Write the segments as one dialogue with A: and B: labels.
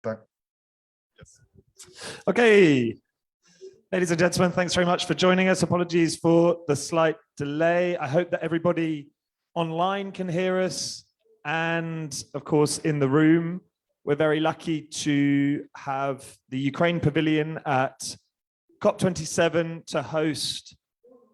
A: Так. Yes.
B: Okay. Ladies and gentlemen, thanks very much for joining us. Apologies for the slight delay. I hope that everybody online can hear us. And of course, in the room, we're very lucky to have the Ukraine Pavilion at COP27 to host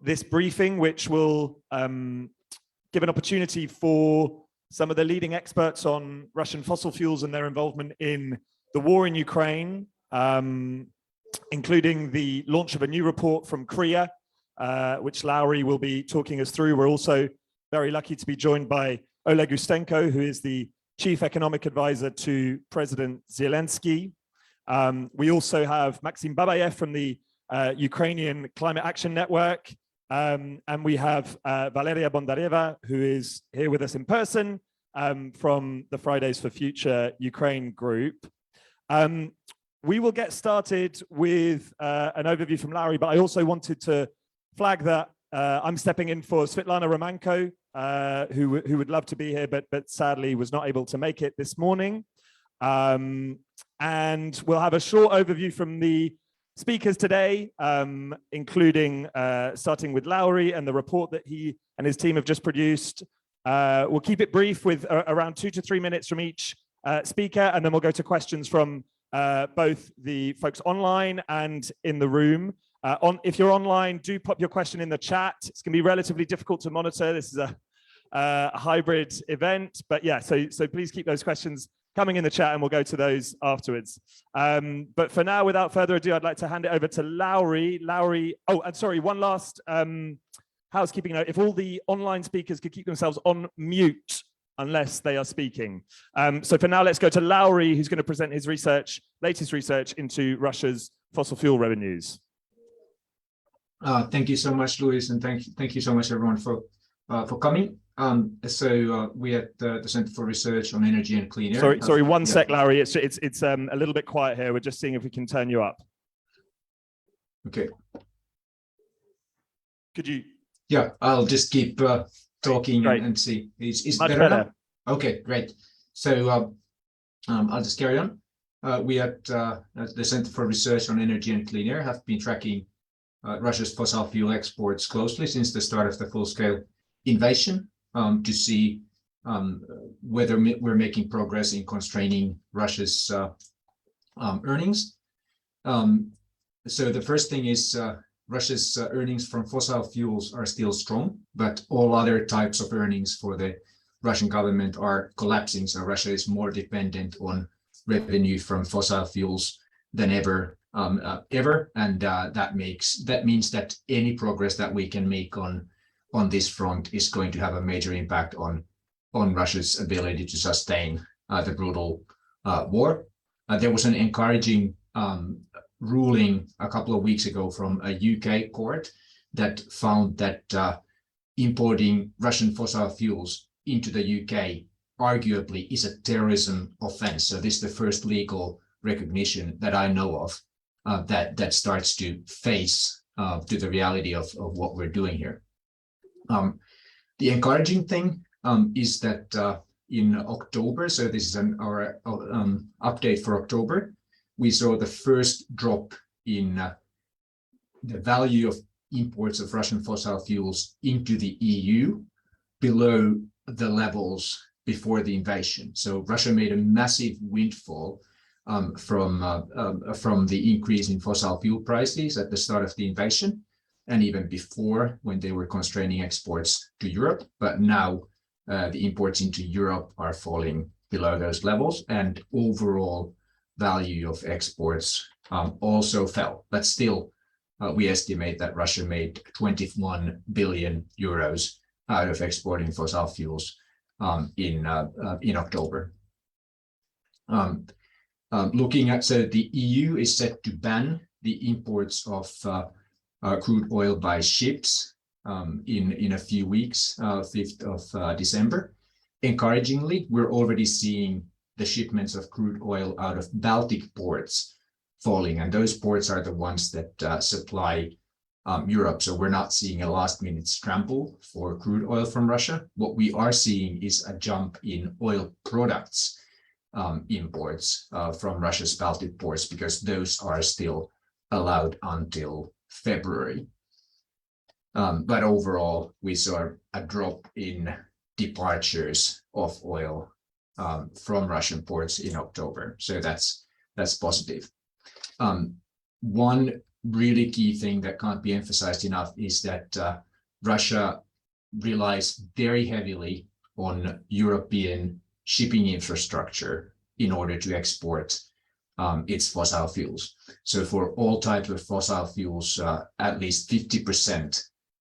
B: this briefing, which will give an opportunity for some of the leading experts on Russian fossil fuels and their involvement in the war in Ukraine, including the launch of a new report from CREA, which Lauri will be talking us through. We're also very lucky to be joined by Oleg Ustenko, who is the Chief Economic Advisor to President Zelensky. We also have Maxim Babayev from the Ukrainian Climate Action Network. And we have Valeria Bondareva, who is here with us in person from the Fridays for Future Ukraine group. We will get started with an overview from Lauri, but I also wanted to flag that I'm stepping in for Svetlana Romanko, who would love to be here, but sadly was not able to make it this morning. And we'll have a short overview from the speakers today, including starting with Lauri and the report that he and his team have just produced. We'll keep it brief with around 2 to 3 minutes from each speaker, and then we'll go to questions from both the folks online and in the room. If you're online, do pop your question in the chat. It's going to be relatively difficult to monitor. This is a hybrid event, but yeah, so please keep those questions coming in the chat and we'll go to those afterwards. But for now, without further ado, I'd like to hand it over to Lauri. Oh, and sorry, one last housekeeping note. If all the online speakers could keep themselves on mute unless they are speaking. So for now, let's go to Lauri, who's going to present his latest research into Russia's fossil fuel revenues.
C: Thank you so much, Luis, and thank you so much, everyone, for coming. We at the Center for Research on Energy and Clean Air.
B: Sorry, one sec, Lauri. It's a little bit quiet here. We're just seeing if we can turn you up.
C: Okay.
B: Could you?
C: Yeah, I'll just keep talking and see. Is
B: much
C: better
B: better
C: now? Okay, great. So I'll just carry on. We at the Center for Research on Energy and Clean Air have been tracking Russia's fossil fuel exports closely since the start of the full-scale invasion to see whether we're making progress in constraining Russia's earnings. So the first thing is Russia's earnings from fossil fuels are still strong, but all other types of earnings for the Russian government are collapsing. So Russia is more dependent on revenue from fossil fuels than ever. And that means that any progress that we can make on this front is going to have a major impact on Russia's ability to sustain the brutal war. There was an encouraging ruling a couple of weeks ago from a UK court that found that importing Russian fossil fuels into the UK arguably is a terrorism offense. So this is the first legal recognition that I know of that starts to face to the reality of what we're doing here. The encouraging thing is that in October, so this is our update for October, we saw the first drop in the value of imports of Russian fossil fuels into the EU below the levels before the invasion. So Russia made a massive windfall from the increase in fossil fuel prices at the start of the invasion, and even before when they were constraining exports to Europe. But now the imports into Europe are falling below those levels, and overall value of exports also fell. But still, we estimate that Russia made 21 billion euros out of exporting fossil fuels in October. Looking at, so the EU is set to ban the imports of crude oil by ships in a few weeks, 5th of December. Encouragingly, we're already seeing the shipments of crude oil out of Baltic ports falling, and those ports are the ones that supply Europe. So we're not seeing a last-minute scramble for crude oil from Russia. What we are seeing is a jump in oil products imports from Russia's Baltic ports, because those are still allowed until February. But overall, we saw a drop in departures of oil from Russian ports in October. So that's positive. One really key thing that can't be emphasized enough is that Russia relies very heavily on European shipping infrastructure in order to export its fossil fuels. So for all types of fossil fuels, at least 50%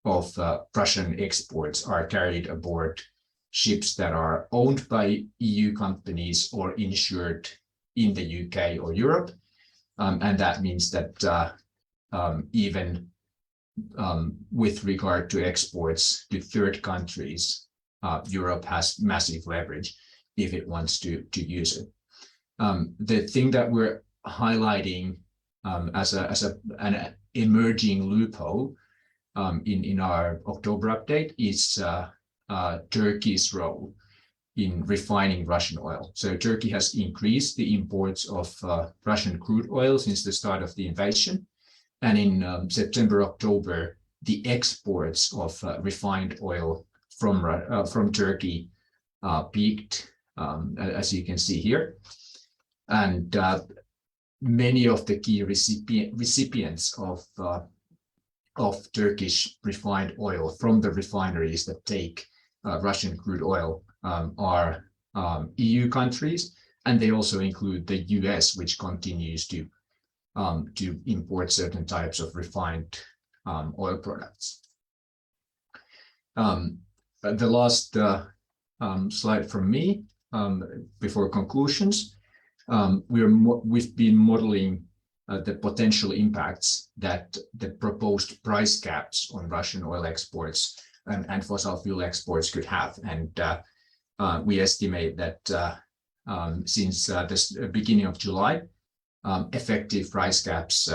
C: of Russian exports are carried aboard ships that are owned by EU companies or insured in the UK or Europe. And that means that even with regard to exports to third countries, Europe has massive leverage if it wants to use it. The thing that we're highlighting as an emerging loophole in our October update is Turkey's role in refining Russian oil. So Turkey has increased the imports of Russian crude oil since the start of the invasion. And in September, October, the exports of refined oil from Turkey peaked, as you can see here. And many of the key recipients of Turkish refined oil from the refineries that take Russian crude oil are EU countries, and they also include the US, which continues to import certain types of refined oil products. The last slide from me before conclusions. We've been modeling the potential impacts that the proposed price caps on Russian oil exports and fossil fuel exports could have. And we estimate that since the beginning of July, effective price caps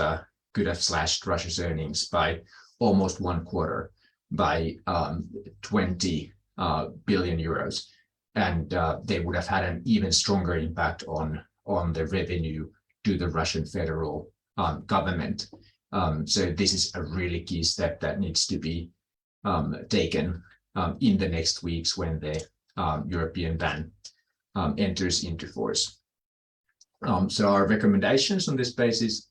C: could have slashed Russia's earnings by almost one quarter, by 20 billion euros. And they would have had an even stronger impact on the revenue to the Russian federal government. So this is a really key step that needs to be taken in the next weeks when the European ban enters into force. So our recommendations on this basis,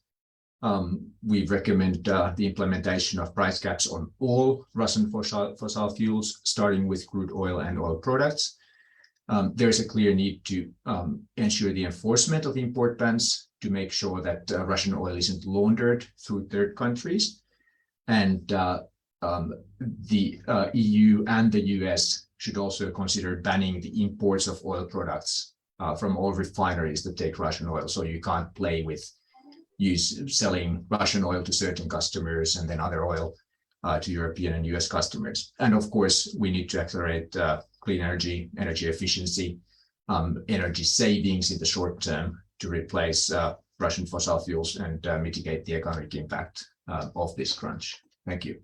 C: we recommend the implementation of price caps on all Russian fossil fuels, starting with crude oil and oil products. There's a clear need to ensure the enforcement of import bans to make sure that Russian oil isn't laundered through third countries. And the EU and the US should also consider banning the imports of oil products from all refineries that take Russian oil. So you can't play with selling Russian oil to certain customers and then other oil to European and US customers. And of course, we need to accelerate clean energy, energy efficiency, energy savings in the short term to replace Russian fossil fuels and mitigate the economic impact of this crunch. Thank you.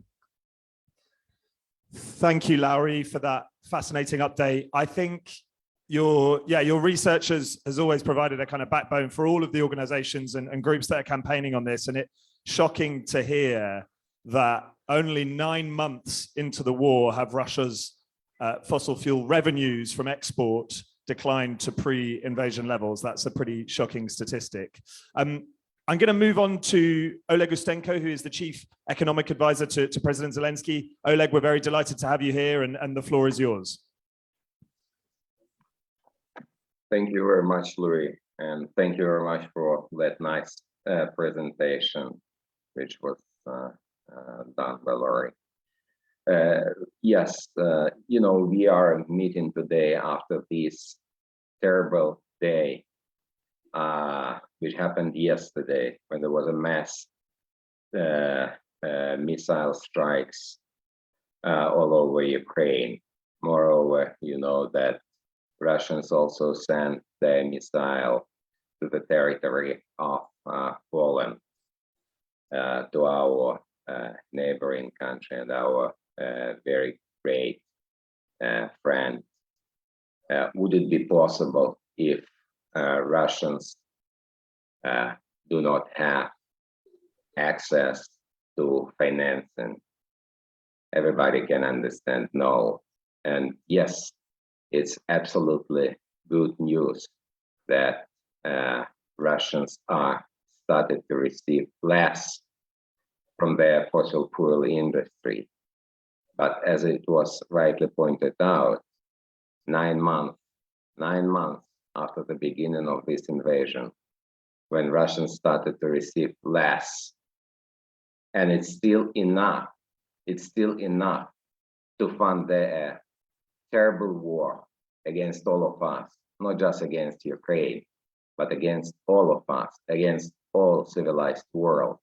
B: Thank you, Lauri, for that fascinating update. I think your research has always provided a kind of backbone for all of the organizations and groups that are campaigning on this. And it's shocking to hear that only 9 months into the war have Russia's fossil fuel revenues from export declined to pre-invasion levels. That's a pretty shocking statistic. I'm going to move on to Oleg Ustenko, who is the Chief Economic Advisor to President Zelensky. Oleg, we're very delighted to have you here, and the floor is yours.
D: Thank you very much, Louis, and thank you very much for that nice presentation, which was done by Laurie. Yes, we are meeting today after this terrible day, which happened yesterday when there was a mass missile strikes all over Ukraine. Moreover, you know that Russians also sent their missile to the territory of Poland, to our neighboring country and our very great friend. Would it be possible if Russians do not have access to financing. Everybody can understand no. And yes, it's absolutely good news that Russians are started to receive less from their fossil fuel industry. But as it was rightly pointed out, 9 months after the beginning of this invasion, when Russians started to receive less, and it's still enough to fund their terrible war against all of us, not just against Ukraine, but against all of us, against all civilized world.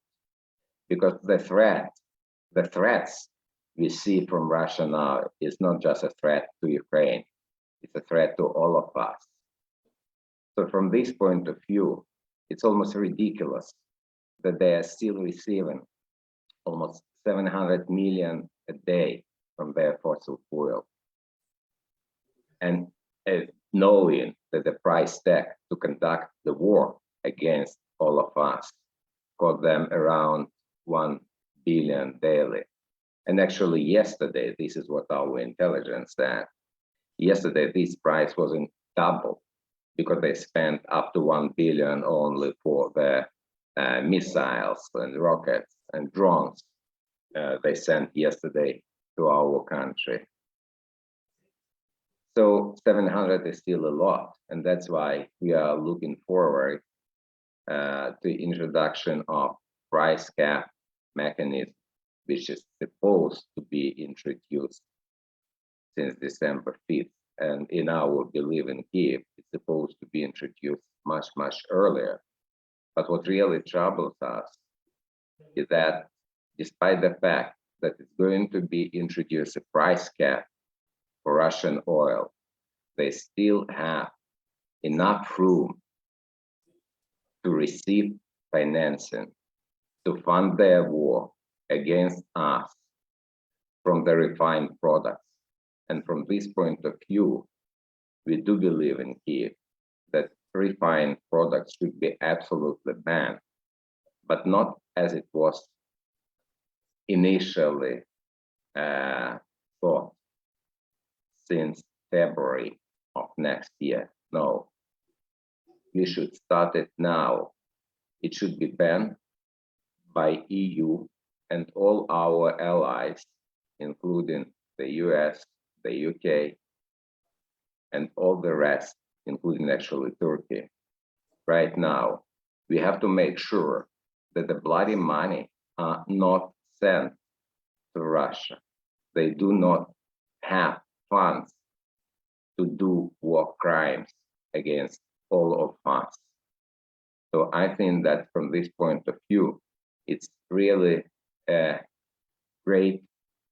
D: Because the threats we see from Russia now is not just a threat to Ukraine, it's a threat to all of us. So from this point of view, it's almost ridiculous that they are still receiving almost 700 million a day from their fossil fuel. And knowing that the price tag to conduct the war against all of us cost them around 1 billion daily. And actually yesterday, this is what our intelligence said. Yesterday, this price wasn't double because they spent up to 1 billion only for the missiles and rockets and drones they sent yesterday to our country. So 700 is still a lot, and that's why we are looking forward to the introduction of price cap mechanism, which is supposed to be introduced since December 5th. And in our belief in Kiev, it's supposed to be introduced much, much earlier. But what really troubles us is that despite the fact that it's going to be introduced a price cap for Russian oil, they still have enough room to receive financing to fund their war against us from the refined products. And from this point of view, we do believe in Kiev that refined products should be absolutely banned, but not as it was initially thought since February of next year. No, we should start it now. It should be banned by EU and all our allies, including the US, the UK, and all the rest, including actually Turkey. Right now, we have to make sure that the bloody money are not sent to Russia. They do not have funds to do war crimes against all of us. So I think that from this point of view, it's really a great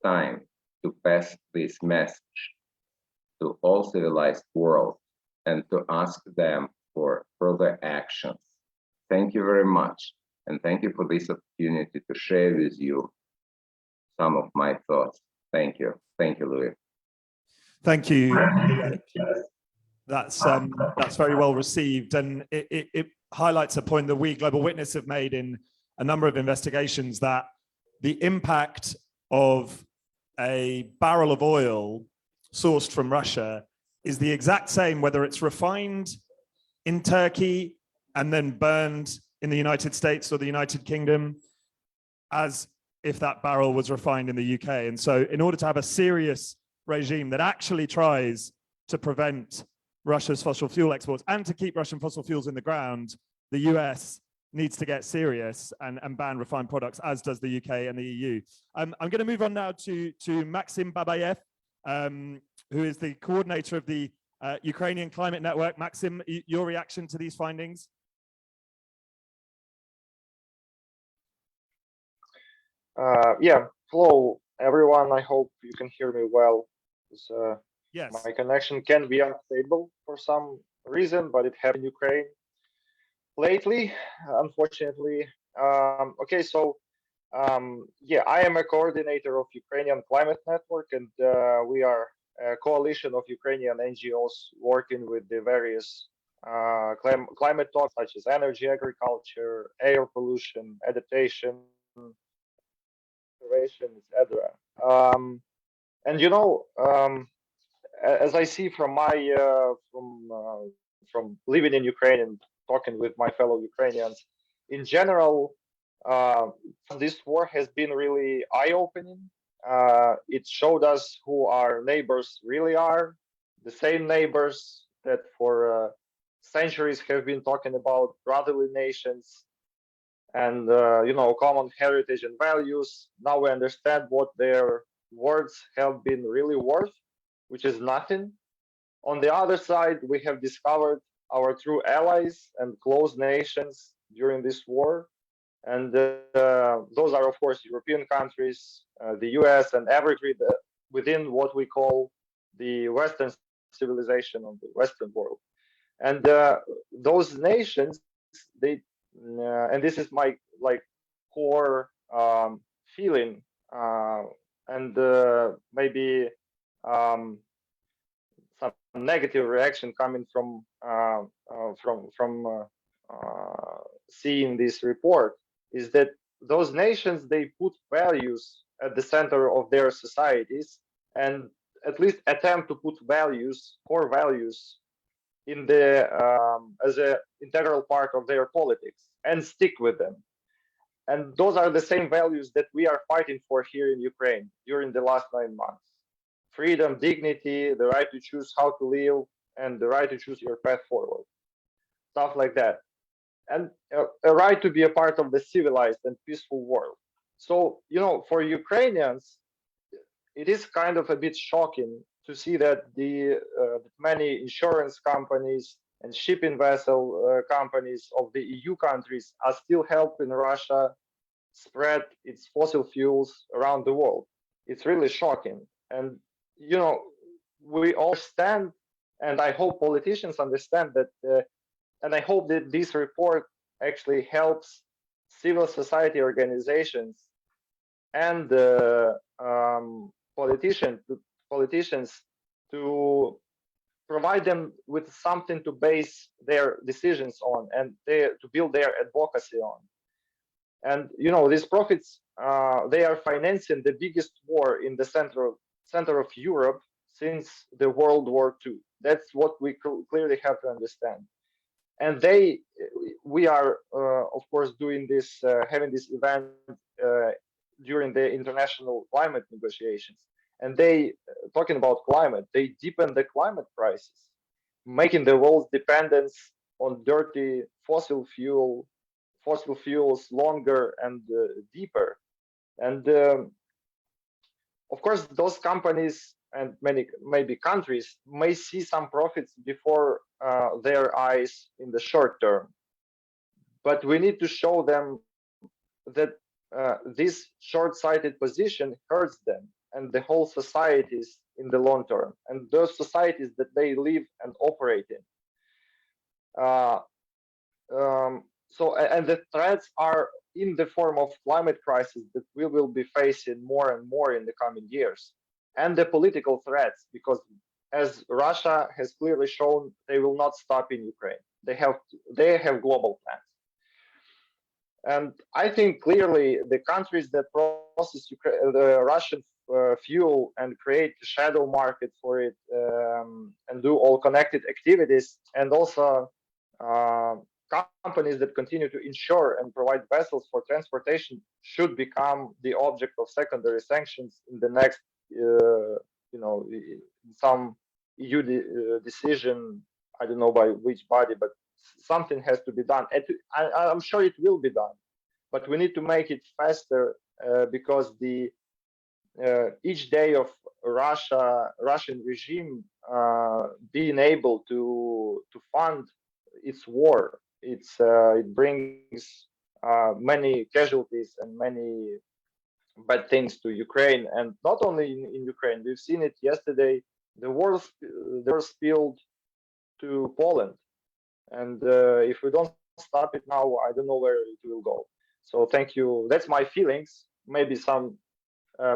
D: time to pass this message to all civilized world and to ask them for further actions. Thank you very much. And thank you for this opportunity to share with you some of my thoughts. Thank you. Thank you, Louis.
B: Thank you. That's very well received, and it highlights a point that we, Global Witness, have made in a number of investigations, that the impact of a barrel of oil sourced from Russia is the exact same whether it's refined in Turkey and then burned in the United States or the United Kingdom, as if that barrel was refined in the UK. And so in order to have a serious regime that actually tries to prevent Russia's fossil fuel exports and to keep Russian fossil fuels in the ground, the US needs to get serious and ban refined products, as does the UK and the EU. I'm going to move on now to Maxim Babayev, who is the coordinator of the Ukrainian Climate Network. Maxim, your reaction to these findings?
E: Yeah, hello everyone. I hope you can hear me well.
B: Yes.
E: My connection can be unstable for some reason, but it happened in Ukraine lately, unfortunately. Okay, so yeah, I am a coordinator of Ukrainian Climate Network, and we are a coalition of Ukrainian NGOs working with the various climate talks such as energy, agriculture, air pollution, adaptation, etc. And you know, as I see from my from living in Ukraine and talking with my fellow Ukrainians, in general, this war has been really eye-opening. It showed us who our neighbors really are, the same neighbors that for centuries have been talking about brotherly nations and you know, common heritage and values. Now we understand what their words have been really worth, which is nothing. On the other side, we have discovered our true allies and close nations during this war. And those are, of course, European countries, the US, and every within what we call the Western civilization of the Western world. And those nations, they, and this is my like core feeling, and maybe some negative reaction coming from seeing this report, is that those nations, they put values at the center of their societies, and at least attempt to put values, core values, in the as an integral part of their politics and stick with them. And those are the same values that we are fighting for here in Ukraine during the last 9 months: freedom, dignity, the right to choose how to live, and the right to choose your path forward, stuff like that, and a right to be a part of the civilized and peaceful world. So, you know, for Ukrainians, it is kind of a bit shocking to see that the many insurance companies and shipping vessel companies of the EU countries are still helping Russia spread its fossil fuels around the world. It's really shocking. And, you know, we all stand, and I hope politicians understand that, and I hope that this report actually helps civil society organizations and politicians to provide them with something to base their decisions on, and to build their advocacy on. And you know, these profits, they are financing the biggest war in the center of Europe since the World War II. That's what we clearly have to understand. And we are, of course, doing this, having this event during the international climate negotiations. And they, talking about climate, they deepen the climate crisis, making the world's dependence on dirty fossil fuels longer and deeper. And of course, those companies and maybe countries may see some profits before their eyes in the short term. But we need to show them that this short-sighted position hurts them and the whole societies in the long term, and those societies that they live and operate in. So, and the threats are in the form of climate crisis that we will be facing more and more in the coming years, and the political threats, because as Russia has clearly shown, they will not stop in Ukraine. They have global plans. And I think clearly the countries that process the Russian fuel and create a shadow market for it, and do all connected activities, and also companies that continue to insure and provide vessels for transportation, should become the object of secondary sanctions in the next, you know, some EU decision. I don't know by which body, but something has to be done. I'm sure it will be done, but we need to make it faster, because the each day of Russian regime being able to fund its war, it brings many casualties and many bad things to Ukraine, and not only in Ukraine. We've seen it yesterday. The war spilled to Poland, and if we don't stop it now, I don't know where it will go. So thank you. That's my feelings. Maybe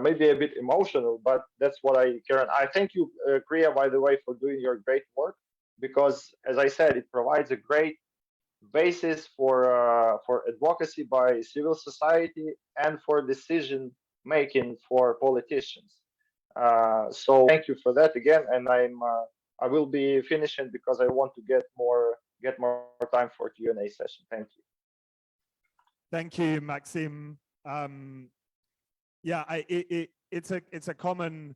E: maybe a bit emotional, but that's what I care. And I thank you, CREA, by the way, for doing your great work, because, as I said, it provides a great basis for advocacy by civil society and for decision making for politicians. So thank you for that again, and I will be finishing because I want to get more time for Q&A session. Thank you.
B: Thank you, Maxim. Yeah, it's a common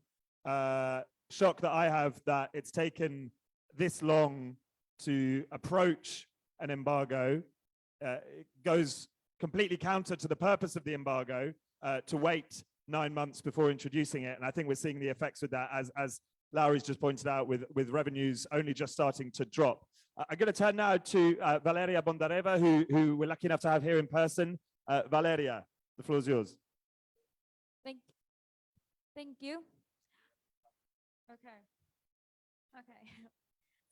B: shock that I have that it's taken this long to approach an embargo. It goes completely counter to the purpose of the embargo to wait 9 months before introducing it. And I think we're seeing the effects with that, as Lauri's just pointed out, with revenues only just starting to drop. I'm going to turn now to Valeria Bondareva, who we're lucky enough to have here in person. Valeria, the floor is yours.
F: Thank you. Okay.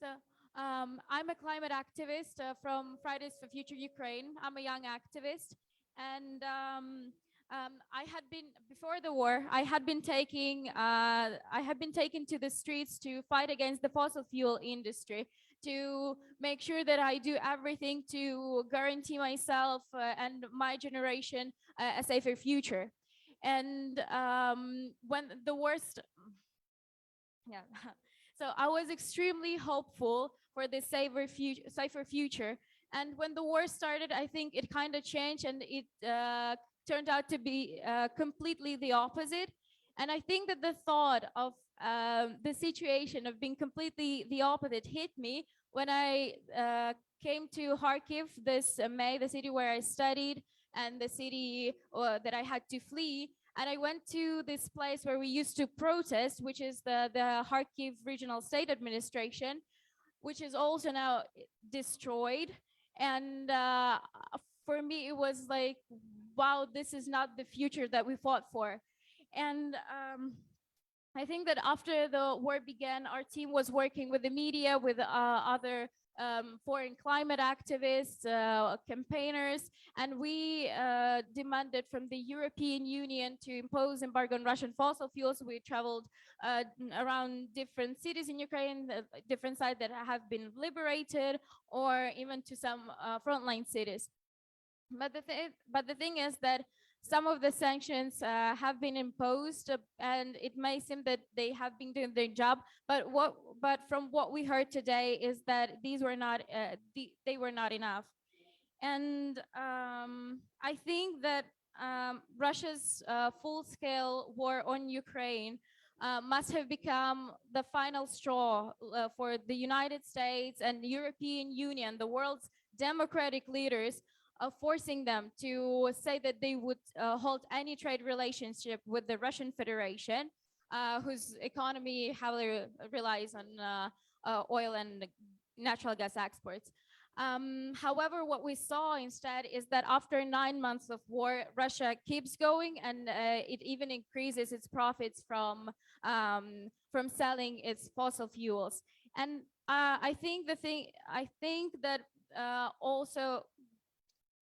F: So I'm a climate activist from Fridays for Future Ukraine. I'm a young activist, and I had been, before the war, I had been taken to the streets to fight against the fossil fuel industry, to make sure that I do everything to guarantee myself and my generation a safer future. And when the worst, so I was extremely hopeful for this safer future. And when the war started, I think it kind of changed, and it turned out to be completely the opposite. And I think that the thought of the situation of being completely the opposite hit me when I came to Kharkiv this May, the city where I studied and the city that I had to flee. And I went to this place where we used to protest, which is the Kharkiv Regional State Administration, which is also now destroyed. And for me, it was like, wow, this is not the future that we fought for. And I think that after the war began, our team was working with the media, with other foreign climate activists, campaigners, and we demanded from the European Union to impose embargo on Russian fossil fuels. We traveled around different cities in Ukraine, different sites that have been liberated, or even to some frontline cities. But the thing is that some of the sanctions have been imposed, and it may seem that they have been doing their job. But from what we heard today is that these were not they were not enough. And I think that Russia's full-scale war on Ukraine must have become the final straw for the United States and the European Union, the world's democratic leaders, forcing them to say that they would halt any trade relationship with the Russian Federation, whose economy heavily relies on oil and natural gas exports. However, what we saw instead is that after 9 months of war, Russia keeps going, and it even increases its profits from selling its fossil fuels. And I think that also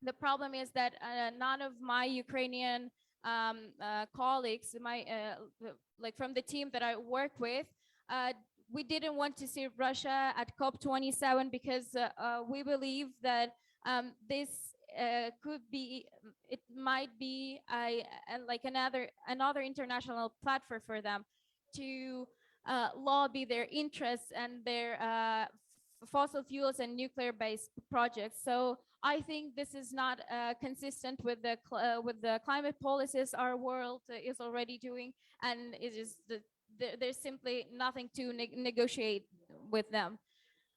F: the problem is that none of my Ukrainian colleagues, like from the team that I work with, we didn't want to see Russia at COP27 because we believe that this might be like another international platform for them to lobby their interests and their fossil fuels and nuclear-based projects. So I think this is not consistent with the climate policies our world is already doing, and it is there's simply nothing to negotiate with them.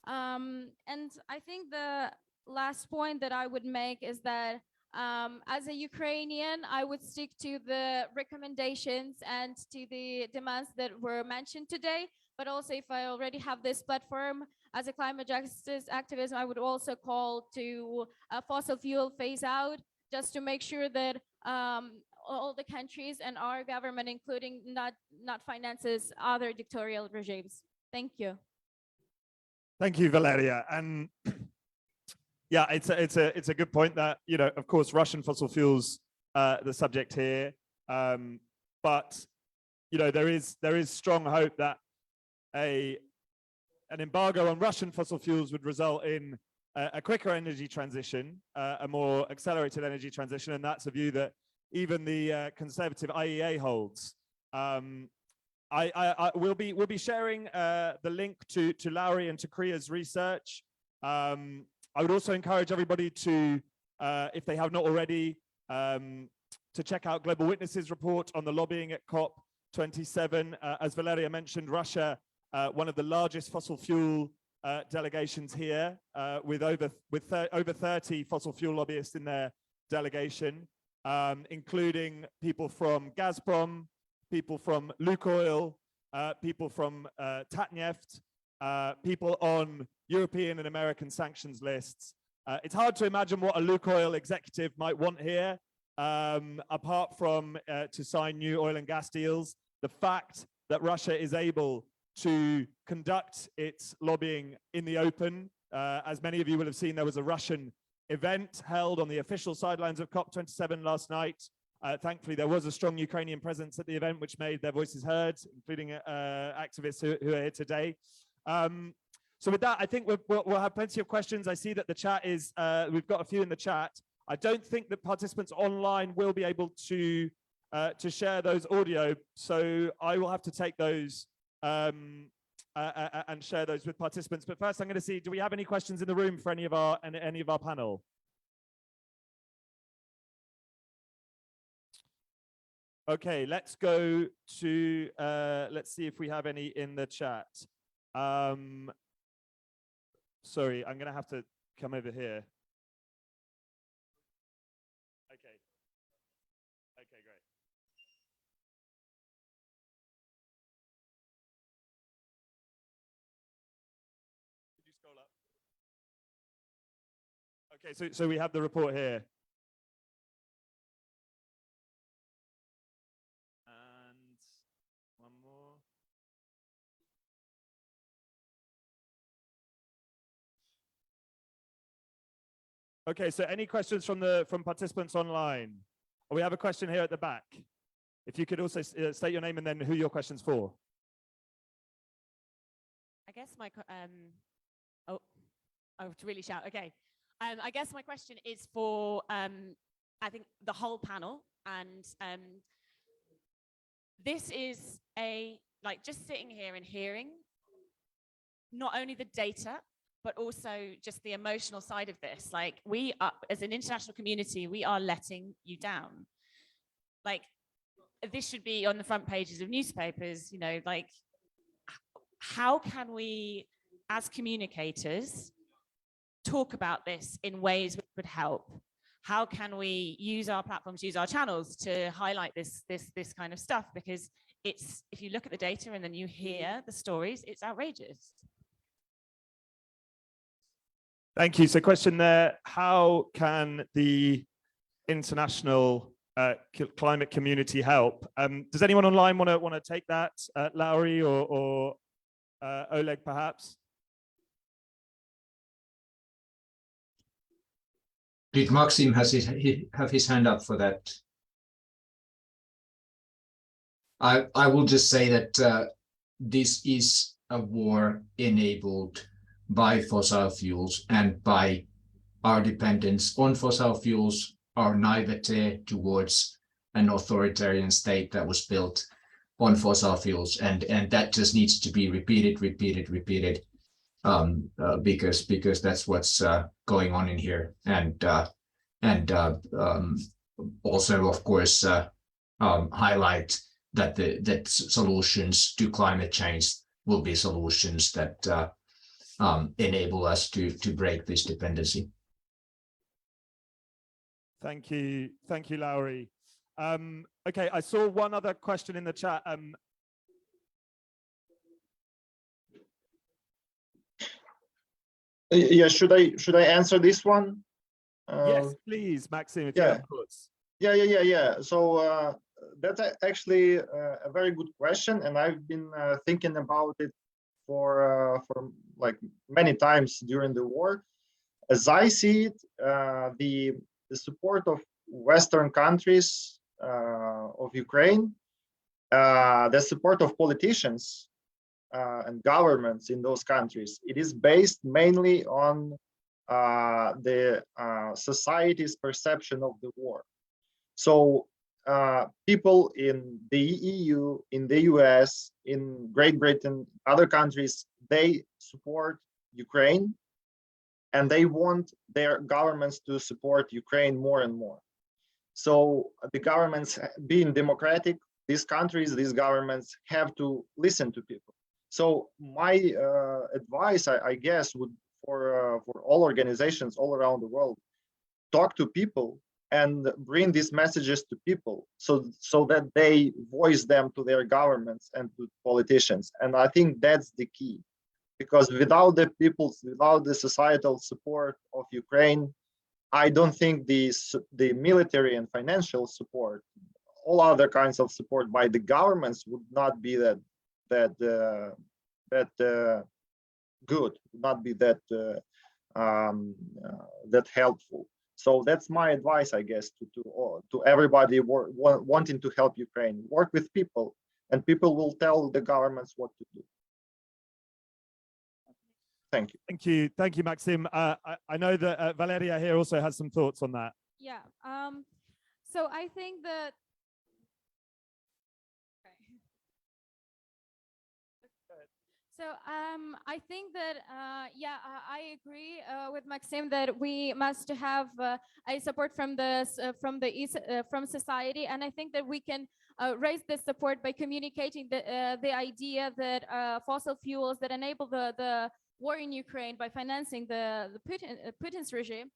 F: And I think the last point that I would make is that as a Ukrainian, I would stick to the recommendations and to the demands that were mentioned today. But also, if I already have this platform as a climate justice activist, I would also call to fossil fuel phase out, just to make sure that all the countries and our government, including not finances other dictatorial regimes. Thank you.
B: Thank you, Valeria. And yeah, it's a good point that, you know, of course, Russian fossil fuels, the subject here, but you know, there is strong hope that a an embargo on Russian fossil fuels would result in a quicker energy transition, a more accelerated energy transition, and that's a view that even the conservative IEA holds. We'll be sharing the link to Lowry and to CREA's research. I would also encourage everybody to, if they have not already, to check out Global Witness's report on the lobbying at COP27. As Valeria mentioned, Russia, one of the largest fossil fuel delegations here, with over 30 fossil fuel lobbyists in their delegation, including people from Gazprom, people from Lukoil, people from Tatneft, people on European and American sanctions lists. It's hard to imagine what a Lukoil executive might want here, apart from to sign new oil and gas deals. The fact that Russia is able to conduct its lobbying in the open. As many of you will have seen, there was a Russian event held on the official sidelines of COP27 last night. Thankfully, there was a strong Ukrainian presence at the event, which made their voices heard, including activists who are here today. So with that, I think we'll have plenty of questions. I see that the chat is, we've got a few in the chat. I don't think that participants online will be able to share those audio, so I will have to take those and share those with participants. But first, I'm going to see, do we have any questions in the room for any of our panel? Okay, let's go to, let's see if we have any in the chat. Sorry, I'm going to have to come over here. Okay. Okay, great. Could you scroll up? Okay, so we have the report here. And one more. Okay, so any questions from participants online? We have a question here at the back. If you could also state your name and then who your question's for.
G: I guess my oh, I have to really shout. Okay, I guess my question is for I think the whole panel, and this is like just sitting here and hearing not only the data, but also just the emotional side of this. Like, we are, as an international community, we are letting you down. Like, this should be on the front pages of newspapers, you know, like, how can we, as communicators, talk about this in ways that would help? How can we use our platforms, use our channels to highlight this kind of stuff? Because it's, if you look at the data and then you hear the stories, it's outrageous.
B: Thank you. So question there, how can the international climate community help? Does anyone online want to take that? Lowry or Oleg, perhaps?
C: Did Maxim have his hand up for that? I will just say that this is a war enabled by fossil fuels and by our dependence on fossil fuels, our naivete towards an authoritarian state that was built on fossil fuels, and that just needs to be repeated, because that's what's going on in here, and also, of course, highlight that that solutions to climate change will be solutions that enable us to break this dependency.
B: Thank you, Lowry. Okay, I saw one other question in the chat.
E: Yeah, should I answer this one?
B: Yes, please, Maxim. If you
E: yeah.
B: have thoughts.
E: Yeah. So that's actually a very good question, and I've been thinking about it for like many times during the war. As I see it, the support of Western countries, of Ukraine, the support of politicians and governments in those countries, it is based mainly on the society's perception of the war. So people in the EU, in the US, in Great Britain, other countries, they support Ukraine, and they want their governments to support Ukraine more and more. So the governments, being democratic, these countries, these governments have to listen to people. So my advice, I guess, would for all organizations all around the world, talk to people and bring these messages to people, so that they voice them to their governments and to politicians. And I think that's the key, because without the people's, without the societal support of Ukraine, I don't think the military and financial support, all other kinds of support by the governments would not be that good, would not be that that helpful. So that's my advice, I guess, to everybody wanting to help Ukraine. Work with people, and people will tell the governments what to do. Thank you.
B: Thank you, Maxim. I know that Valeria here also has some thoughts on that.
F: Yeah. So I think that. So I think that I agree with Maxim that we must have a support from from society, and I think that we can raise this support by communicating the idea that fossil fuels that enable the war in Ukraine by financing the Putin's regime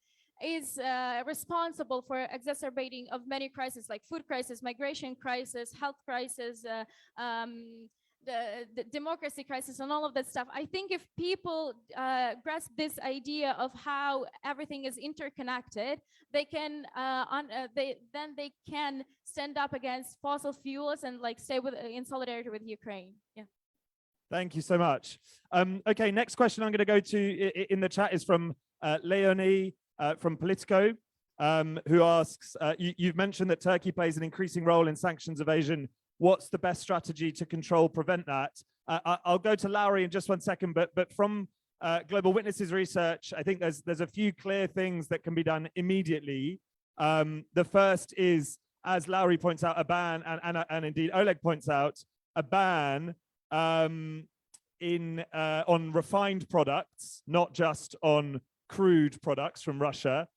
F: is responsible for exacerbating of many crises like food crisis, migration crisis, health crisis, the democracy crisis, and all of that stuff. I think if people grasp this idea of how everything is interconnected, they can then they can stand up against fossil fuels and like stay in solidarity with Ukraine. Yeah.
B: Thank you so much. Okay, next question I'm going to go to in the chat is from Leonie from Politico, who asks, you've mentioned that Turkey plays an increasing role in sanctions evasion. What's the best strategy to control, prevent that? I'll go to Lowry in just 1 second, but from Global Witness's research, I think there's a few clear things that can be done immediately. The first is, as Lowry points out, a ban, and indeed Oleg points out, a ban on refined products, not just on crude products from Russia,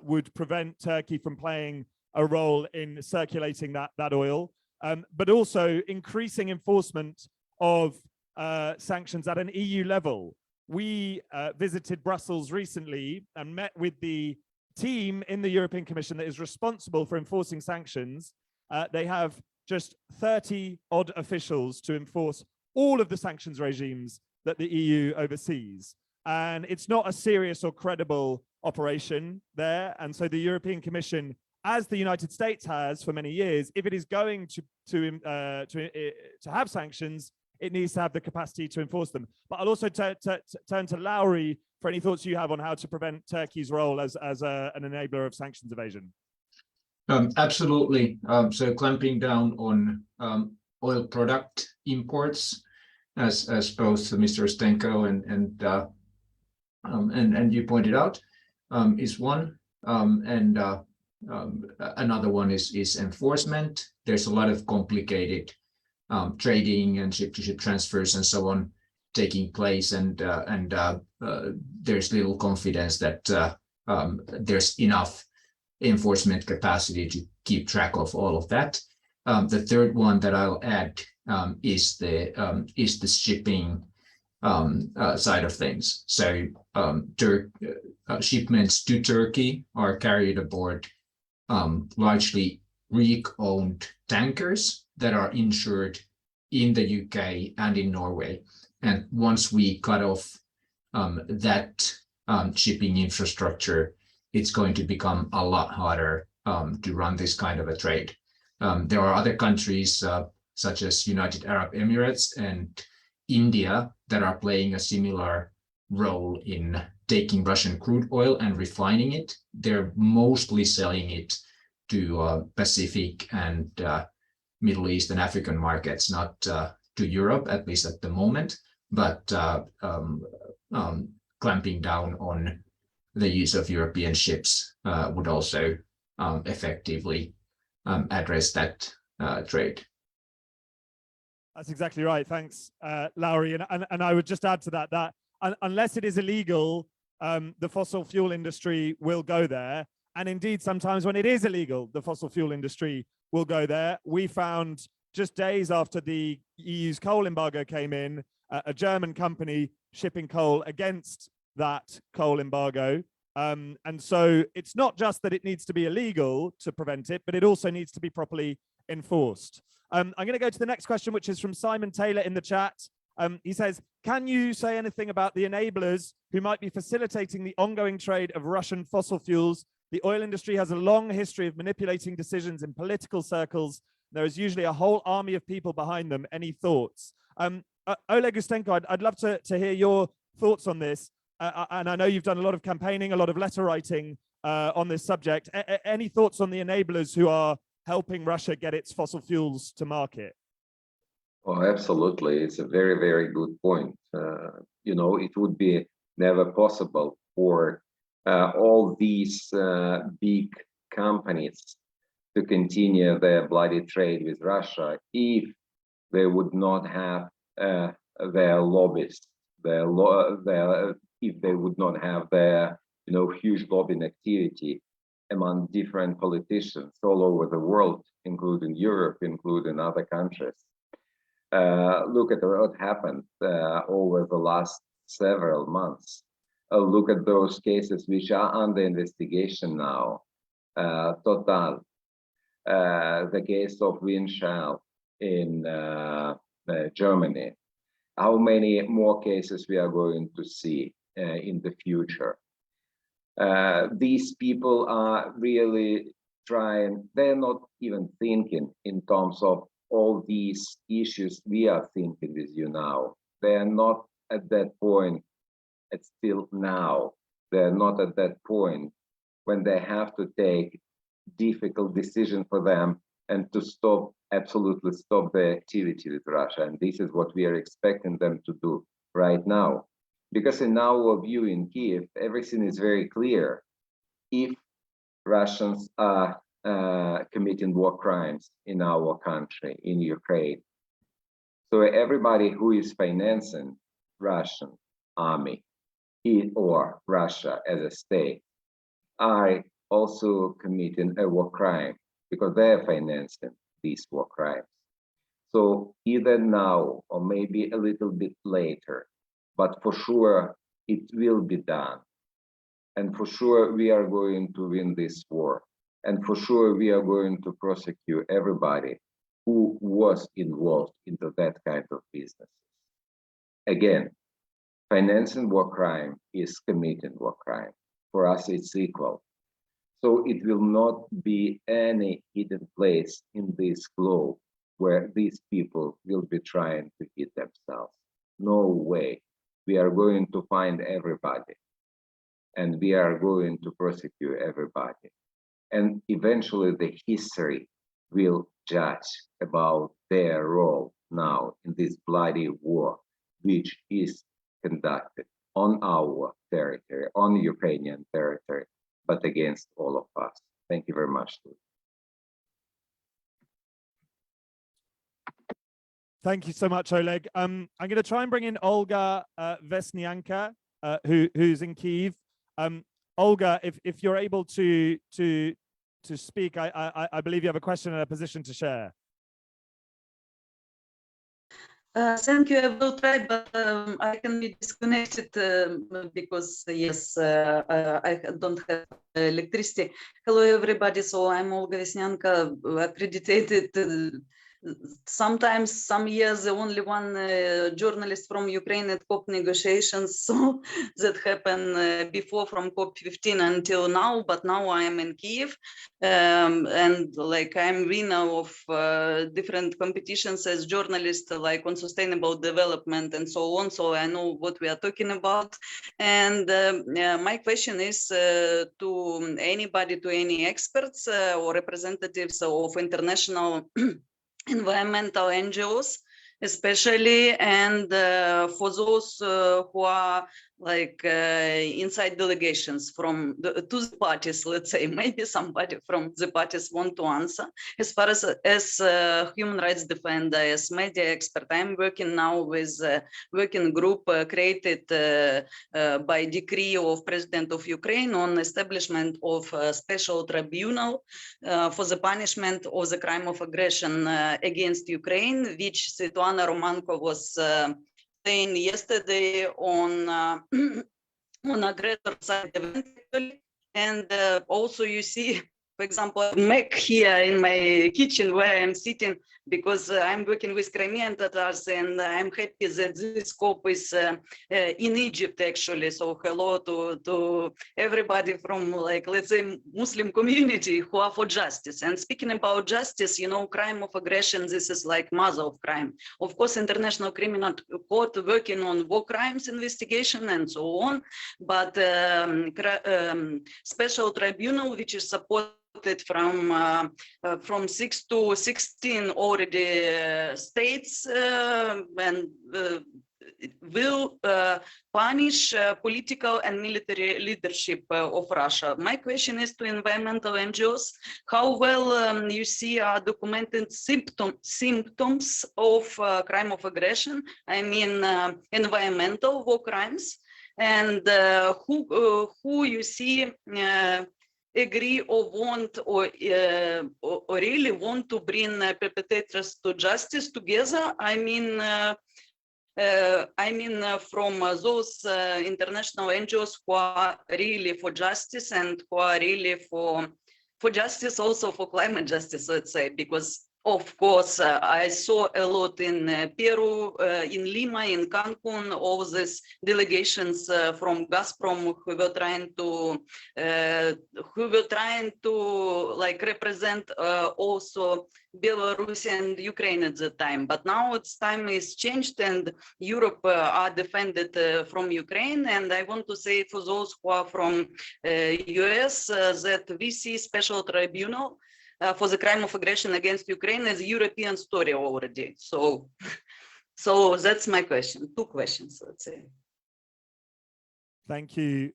B: would prevent Turkey from playing a role in circulating that oil. But also increasing enforcement of sanctions at an EU level. We visited Brussels recently and met with the team in the European Commission that is responsible for enforcing sanctions. They have just 30 odd officials to enforce all of the sanctions regimes that the EU oversees. And it's not a serious or credible operation there. And so the European Commission, as the United States has for many years, if it is going to have sanctions, it needs to have the capacity to enforce them. But I'll also turn to Lowry for any thoughts you have on how to prevent Turkey's role as an enabler of sanctions evasion.
C: Absolutely. So clamping down on oil product imports, as both Mr. Stenko and you pointed out, is one. Another one is enforcement. There's a lot of complicated trading and ship-to-ship transfers and so on taking place, and there's little confidence that there's enough enforcement capacity to keep track of all of that. The third one that I'll add is the shipping side of things. So shipments to Turkey are carried aboard largely Greek-owned tankers that are insured in the UK and in Norway. And once we cut off that shipping infrastructure, it's going to become a lot harder to run this kind of a trade. There are other countries such as United Arab Emirates and India that are playing a similar role in taking Russian crude oil and refining it. They're mostly selling it to Pacific and Middle East and African markets, not to to Europe, at least at the moment, but clamping down on the use of European ships would also effectively address that trade.
B: That's exactly right. Thanks, Lowry. And I would just add to that unless it is illegal, the fossil fuel industry will go there. And indeed, sometimes when it is illegal, the fossil fuel industry will go there. We found just days after the EU's coal embargo came in, a German company shipping coal against that coal embargo. And so it's not just that it needs to be illegal to prevent it, but it also needs to be properly enforced. I'm going to go to the next question, which is from Simon Taylor in the chat. He says, can you say anything about the enablers who might be facilitating the ongoing trade of Russian fossil fuels? The oil industry has a long history of manipulating decisions in political circles. There is usually a whole army of people behind them. Any thoughts? Oleg Ustenko, I'd love to hear your thoughts on this. And I know you've done a lot of campaigning, a lot of letter writing on this subject. Any thoughts on the enablers who are helping Russia get its fossil fuels to market?
D: Oh, absolutely. It's a very, very good point. You know, it would be never possible for all these big companies to continue their bloody trade with Russia if they would not have their lobbyists, if they would not have their, you know, huge lobbying activity among different politicians all over the world, including Europe, including other countries. Look at what happened over the last several months. Look at those cases which are under investigation now. Total, the case of Winshall in Germany. How many more cases we are going to see in the future? These people are really trying, they're not even thinking in terms of all these issues we are thinking with you now. They are not at that point, it's still now. They're not at that point when they have to take difficult decision for them and to stop, absolutely stop the activity with Russia. And this is what we are expecting them to do right now. Because in our view in Kiev, everything is very clear. If Russians are committing war crimes in our country, in Ukraine, so everybody who is financing Russian army or Russia as a state are also committing a war crime because they're financing these war crimes. So either now or maybe a little bit later, but for sure it will be done. And for sure we are going to win this war. And for sure we are going to prosecute everybody who was involved into that kind of business. Again, financing war crime is committing war crime. For us, it's equal. So it will not be any hidden place in this globe where these people will be trying to hit themselves. No way. We are going to find everybody. And we are going to prosecute everybody. And eventually the history will judge about their role now in this bloody war, which is conducted on our territory, on Ukrainian territory, but against all of us. Thank you very much.
B: Thank you so much, Oleg. I'm going to try and bring in Olga Vesnyanka, who's in Kyiv. Olga, if you're able to speak, I believe you have a question and a position to share.
H: Thank you. I will try, but I can be disconnected because, yes, I don't have electricity. Hello, everybody. So I'm Olga Vesnyanka, accredited. Sometimes, some years, the only one journalist from Ukraine at COP negotiations. So that happened before from COP15 until now. But now I am in Kyiv, and like I'm winner of different competitions as journalist, like on sustainable development and so on. So I know what we are talking about. And my question is to anybody, to any experts or representatives of international environmental NGOs, especially, and for those who are like inside delegations from to the parties, let's say, maybe somebody from the parties want to answer. As far as human rights defender, as media expert, I'm working now with a working group created by decree of President of Ukraine on establishment of a special tribunal for the punishment of the crime of aggression against Ukraine, which Svetlana Romanko was saying yesterday on on aggressor side event, and also you see, for example, Mac here in my kitchen where I'm sitting, because I'm working with Crimean Tatars, and I'm happy that this scope is in Egypt actually. So hello to everybody from, like, let's say, Muslim community who are for justice. And speaking about justice, you know, crime of aggression, this is like mother of crime. Of course, International Criminal Court working on war crimes investigation and so on, but special tribunal which is supported from 6 to 16 already states, and will punish political and military leadership of Russia. My question is to environmental NGOs: how well you see are documented symptoms of crime of aggression? I mean, environmental war crimes, and who you see agree or want or really want to bring perpetrators to justice together. I mean from those international NGOs who are really for justice and who are really for justice, also for climate justice, let's say, because of course, I saw a lot in Peru, in Lima, in Cancun, all these delegations from Gazprom who were trying to like represent also Belarus and Ukraine at the time. But now its time is changed, and Europe are defended from Ukraine. And I want to say for those who are from US that we see special tribunal for the crime of aggression against Ukraine as a European story already. So that's my question. Two questions, let's say.
B: Thank you,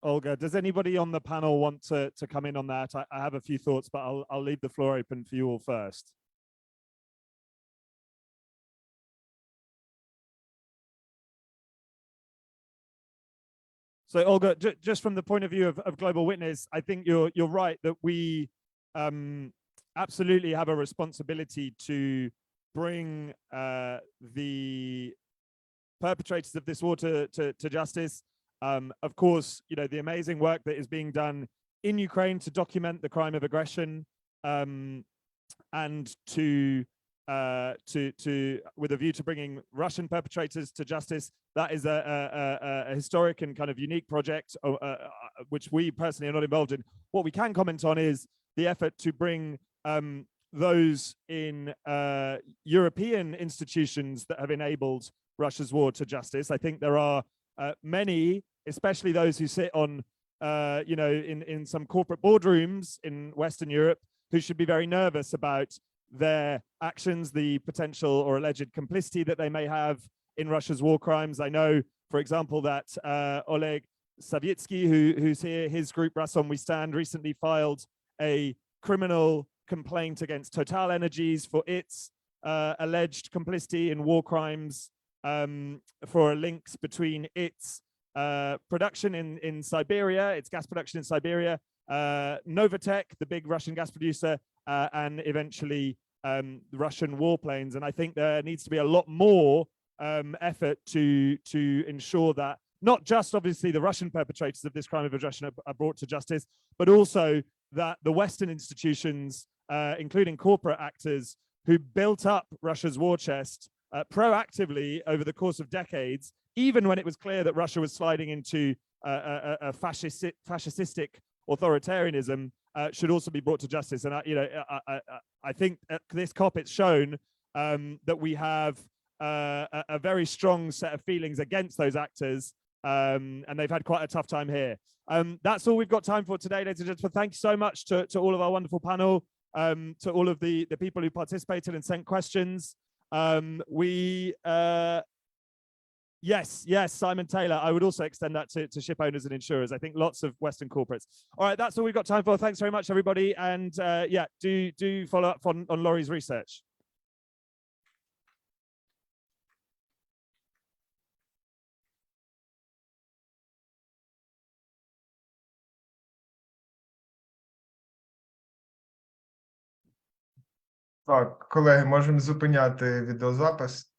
B: Olga. Does anybody on the panel want to come in on that? I have a few thoughts, but I'll leave the floor open for you all first. So Olga, just from the point of view of Global Witness, I think you're right that we absolutely have a responsibility to bring the perpetrators of this war to justice. Of course, you know, the amazing work that is being done in Ukraine to document the crime of aggression, and to with a view to bringing Russian perpetrators to justice. That is a historic and kind of unique project, which we personally are not involved in. What we can comment on is the effort to bring those in European institutions that have enabled Russia's war to justice. I think there are many, especially those who sit on, you know, in some corporate boardrooms in Western Europe, who should be very nervous about their actions, the potential or alleged complicity that they may have in Russia's war crimes. I know, for example, that Oleg Savitsky, who's here, his group Rason We Stand recently filed a criminal complaint against Total Energies for its alleged complicity in war crimes, for links between its production in Siberia, its gas production in Siberia, Novatek, the big Russian gas producer, and eventually the Russian warplanes. And I think there needs to be a lot more effort to ensure that not just obviously the Russian perpetrators of this crime of aggression are brought to justice, but also that the Western institutions, including corporate actors who built up Russia's war chest proactively over the course of decades, even when it was clear that Russia was sliding into a fascistic authoritarianism, should also be brought to justice. And I think at this COP it's shown that we have a very strong set of feelings against those actors, and they've had quite a tough time here. That's all we've got time for today, ladies and gentlemen. Thank you so much to all of our wonderful panel, to all of the people who participated and sent questions. Yes, Simon Taylor. I would also extend that to ship owners and insurers. I think lots of Western corporates. All right, that's all we've got time for. Thanks very much, everybody. And yeah, do follow up on Laurie's research.
A: Так, колеги, можемо зупиняти відеозапис.